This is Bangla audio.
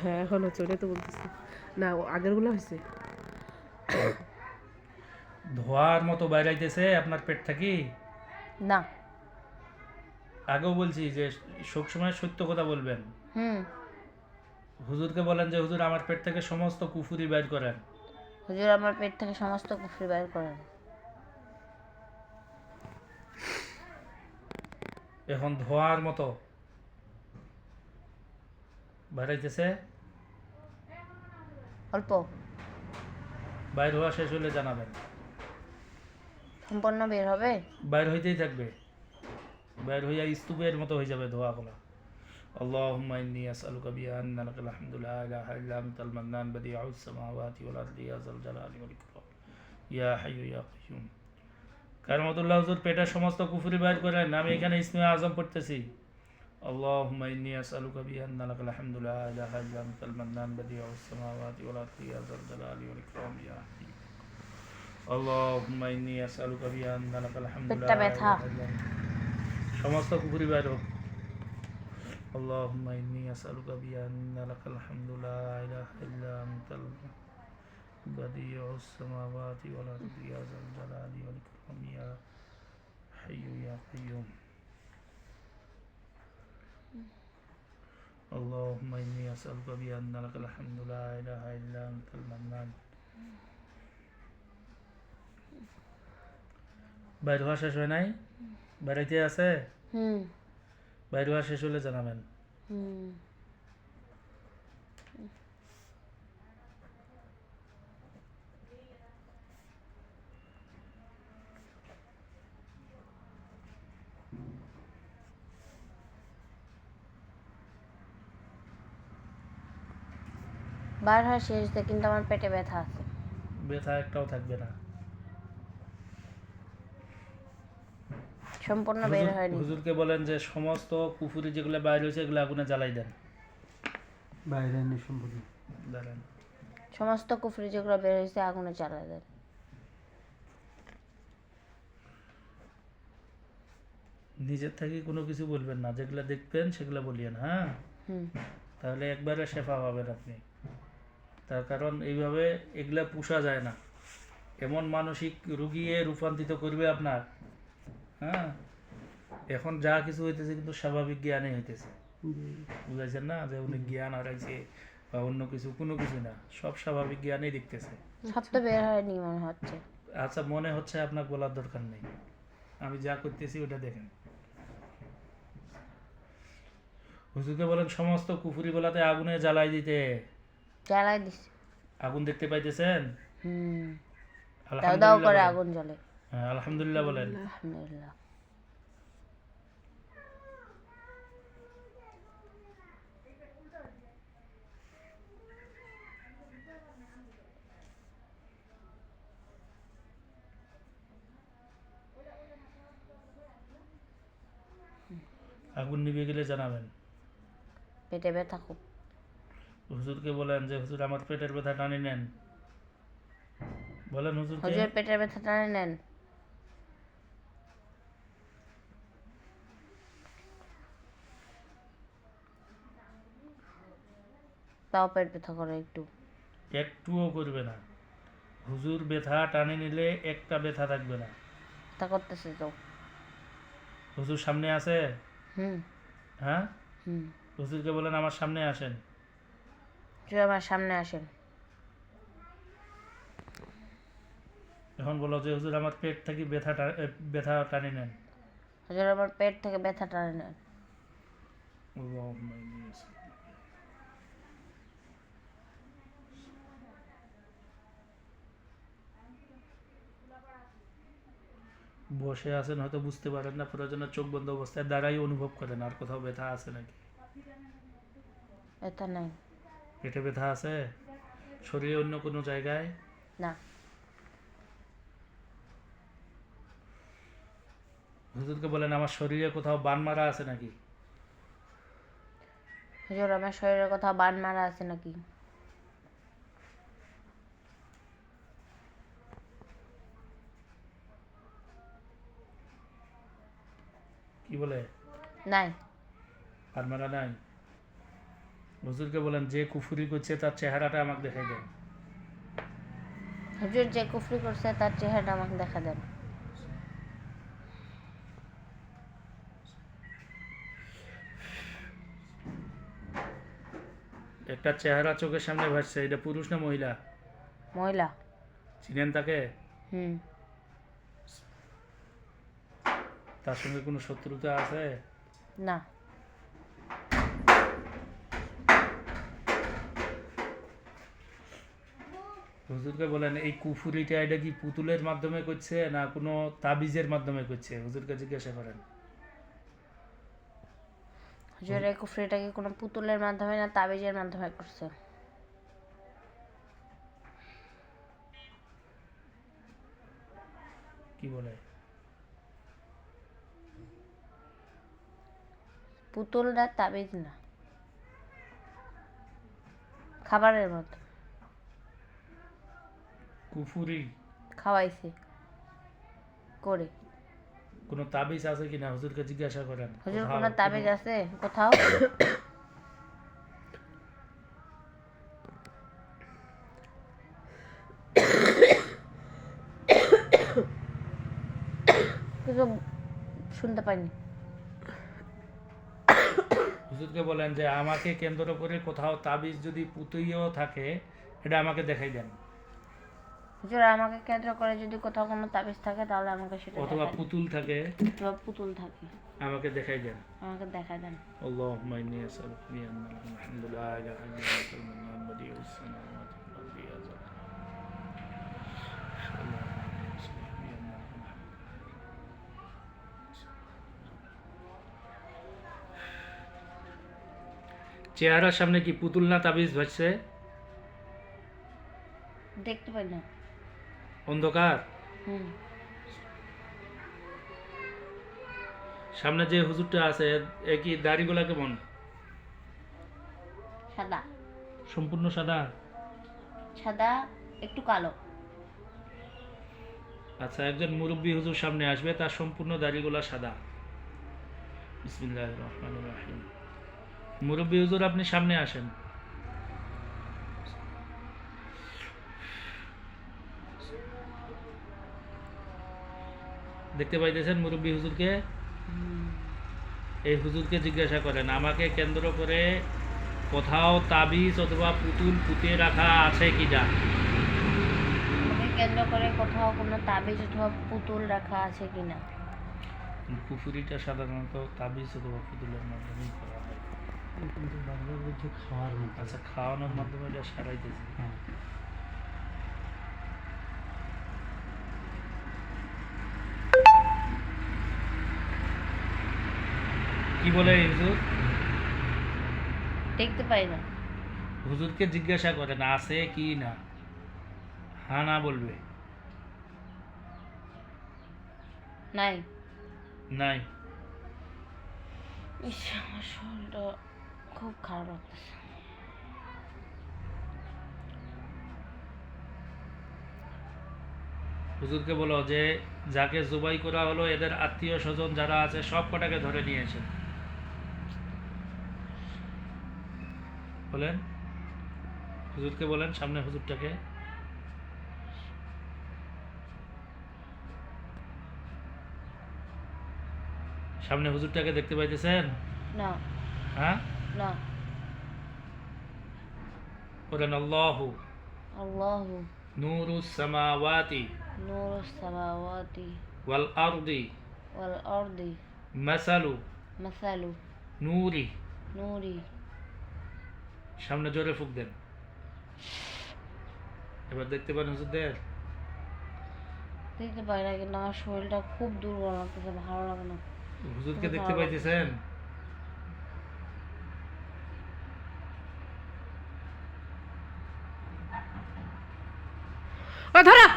হ্যাঁ এখন হচ্ছে, ওটাই তো বলতেছি। না আগেরগুলো হয়েছে। ধোয়ার মতো বাইরাইতেছে আপনার পেট থাকি। না। আগেও বলছি যে সবসময় সত্য কথা বলবেন। হুম। হুজুরকে বলেন যে হুজুর আমার পেট থেকে সমস্ত কুফুরি বাইর করেন। হুজুর আমার পেট থেকে সমস্ত কুফরি বাইর করেন। এখন ধোয়ার মতো বাইরাইতেছে। অল্প। বাইর হওয়া শেষ হলে জানাবেন। সম্পূর্ণ বের হবে। বাইর হইতেই থাকবে, বাইর হইয়া স্তূপের মতো হয়ে যাবে ধোয়াগুলো। اللهم إني أسألك بأن لك الحمد لا إله إلا أنت المنان بديع السماوات والأرض يا ذا الجلال والإكرام يا حي يا قيوم। কারমতুল্লাহ হুজুর পেটের সমস্ত কুফরি বাইর করেন। আমি এখানে ইসমে আজম পড়তেছি। اللهم إني أسألك بأن لك الحمد لا إله إلا أنت المنان بديع السماوات والأرض يا ذا الجلال والإكرام يا حي। اللهم إني أسألك بأن لك الحمد لا পেটটা ব্যথা। إله إلا أنت সমস্ত কুফরি বাইর হোক। اللهم إني أسألك بأن لك الحمد لا إله إلا أنت بديع السماوات والأرض يا ذا الجلال والإكرام يا حي يا قيوم। اللهم إني أسألك بأن لك الحمد لا إله إلا أنت المنان। বাইর হওয়া শেষ হয় নাই? বাড়িতে আছে? হুম। বাইর হওয়া শেষ হলে জানাবেন। হুম। বার হয় শেষ দিয়ে, কিন্তু আমার পেটে ব্যথা আছে। ব্যথা একটাও থাকবে না। সম্পূর্ণ বের হয়নি। হুজুরকে বলেন যে সমস্ত কুফুরি যেগুলো বাইর হয়েছে এগুলো আগুনে জ্বালাই দেন। বাইরে এনে সম্পূর্ণ দাঁড়ান। সমস্ত কুফরি যেগুলো বের হয়েছে আগুনে জ্বালা দেন। নিজের থেকে কোনো কিছু বলবেন না, যেগুলো দেখবেন সেগুলো বলিয়েন। হ্যাঁ, হুম। তাহলে একবারে শেফা পাবেন আপনি। তার কারণ এইভাবে এগুলা পোষা যায় না। এমন মানসিক রুগিয়ে রূপান্তরিত করবে আপনার। হ্যাঁ, এখন যা কিছু হইতেছে কিন্তু স্বাভাবিক জ্ঞানে হইতেছে। বুঝাইছেন না যে উনি জ্ঞান হারাইছে বা অন্য কিছু, কোনো কিছু না, সব স্বাভাবিক জ্ঞানেই দেখতেছে। সব তো বের হয়নি মনে হচ্ছে। আচ্ছা, মনে হচ্ছে আপনার বলার দরকার নেই, আমি যা করতেছি ওটা দেখেন। হুজুরকে বলেন সমস্ত কুফুরি গোলাতে আগুনে জ্বালাই দিতে। জ্বালাই দিছে। আগুন দেখতে পাইতেছেন? হুম। দাও দাও আলহামদুলিল্লাহ করে বলেন। আগুন জ্বলে। হ্যাঁ, আলহামদুলিল্লাহ বলেন। আলহামদুলিল্লাহ। আগুন নিভে গেলে জানাবেন। পেটে ব্যথা খুব। হুজুরকে বলেন যে হুজুর আমার পেটের ব্যথা টানি নেন। বলেন হুজুরকে। হুজুর পেটের ব্যথা টানে নেন। তাও পেট ব্যথা করে একটু। একটুও করবে না। হুজুর ব্যথা টানি নিলে একটা ব্যথা থাকবে না। তা করতেছে তো। হুজুর সামনে আছে? হুম। হ্যাঁ, হুম। হুজুরকে বলেন আমার সামনে আসেন। হুজুর আমার সামনে আসেন। এখন বলো যে হুজুর আমার পেট থেকে ব্যথা টানি নেন। হুজুর আমার পেট থেকে ব্যথা টানে নেন। আল্লাহুম্মা ইন্নী আসআলুকা। বসে আছেন হয়তো বুঝতে পারেন না, প্রয়োজনে চোখ বন্ধ অবস্থায় দাঁড়াই অনুভব করেন আর কোথাও ব্যথা আছে নাকি। ব্যথা নাই। পেটে ব্যথা আছে? শরীরে অন্য কোনো জায়গায়? না। হুজুরকে বলেন আমার শরীরে কোথাও বান মারা আছে নাকি। হুজুর আমার শরীরে কোথাও বান মারা আছে নাকি। কি বলে? নাই। বান মারা নাই? হুজুরকে বলেন যে কুফরি করছে তার চেহারাটা আমাকে দেখাই দেন। হুজুর যে কুফরি করছে তার চেহারাটা আমাকে দেখা দেন। একটা চেহারা চোখের সামনে ভাসছে, এটা পুরুষ না মহিলা? মহিলা। চিনেন তাকে? হুম। তার সঙ্গে কোনো শত্রুতা আছে? না। হুজুরকে বলেন এই কুফুরিটা এটা কি পুতুলের মাধ্যমে করছে না কোনো তাবিজের মাধ্যমে করছে? হুজুরকে জিজ্ঞাসা করেন। হুজুর এই কুফরিটা কি কোনো পুতুলের মাধ্যমে না তাবিজের মাধ্যমে করছে? কি বলে? পুতুল না তাবিজ না, খাবারের মতো কুফুরি খাওয়াইছে করে। কোনো তাবিজ আছে কিনা হুজুরকে জিজ্ঞাসা করেন। হুজুর কোথাও কোনো তাবিজ কোনো- আছে কোথাও? কিছু শুনতে পাইনি। হুজুরকে বলেন যে আমাকে কেন্দ্র করে কোথাও তাবিজ যদি পুতুইও থাকে এটা আমাকে দেখাই দেন, হুজুর আমাকে কেন্দ্র করে যদি কোথাও কোনো তাবিজ থাকে তাহলে আমাকে সেটা অথবা দেখান। পুতুল থাকে অথবা পুতুল থাকে আমাকে দেখাই দেন। আমাকে দেখা দেন। اللهم إني أسألك بأن لك الحمد لا إله إلا أنت المنان بديع السماوات والأرض يا ذا اللهم إني أسألك بأن لك الحمد. চেহারার সামনে কি পুতুল না তাবিজ ভাসছে? দেখতে পাই না। অন্ধকার। হুম। সামনে যে হুজুরটা আছে একই দাড়িগুলা কেমন? সাদা। সম্পূর্ণ সাদা? সাদা একটু কালো। আচ্ছা, একজন মুরব্বী হুজুর সামনে আসবে, তার সম্পূর্ণ দাড়িগুলা সাদা। বিসমিল্লাহির রহমানির রহিম। মুরব্বী হুজুর আপনি সামনে আসেন। দেখতে পাইতেছেন মুরব্বী হুজুরকে? এই হুজুরকে জিজ্ঞাসা করেন আমাকে কেন্দ্র করে কোথাও তাবিজ অথবা পুতুল পুঁতে রাখা আছে কিনা। আমাকে কেন্দ্র করে কোথাও কোনো তাবিজ অথবা পুতুল রাখা আছে কিনা। কুফুরিটা সাধারণত তাবিজ অথবা পুতুলের মাধ্যমেই করা হয়। কিন্তু বাংলা বলছে খাওয়ার মতো। আচ্ছা, খাওয়ানোর মাধ্যমে এটা সারাইতেছে। হ্যাঁ। কি বলে এই হুজুর? দেখতে পাই না। হুজুরকে জিজ্ঞাসা করেন আছে কি না, হ্যাঁ না বলবে। নাই। নাই। ইস, আমার শরীরটা খুব খারাপ লাগতেছে। হুজুরকে বলো যে যাকে জবাই করা হলো এদের আত্মীয় স্বজন যারা আছে সব কটাকে ধরে নিয়ে এসেন। বলেন, হুজুরকে বলেন, সামনে হুজুরটাকে। সামনে হুজুরটাকে দেখতে পাইতেছেন? না। হ্যাঁ, না। বলেন আল্লাহু আল্লাহু নূরুস সামাওয়াতি নূরুস সামাওয়াতি ওয়াল আরদি ওয়াল আরদি মাসালু মাসালু নূরি। নূরি। সামনে জোরে ফুঁক দেন। এবার দেখতে পান হুজুরদের? দেখতে পাই না, কিন্তু আমার শরীরটা খুব দুর্বল লাগতেছে, ভালো লাগে না। হুজুরকে দেখতে পাইতেছেন? ও ধরো।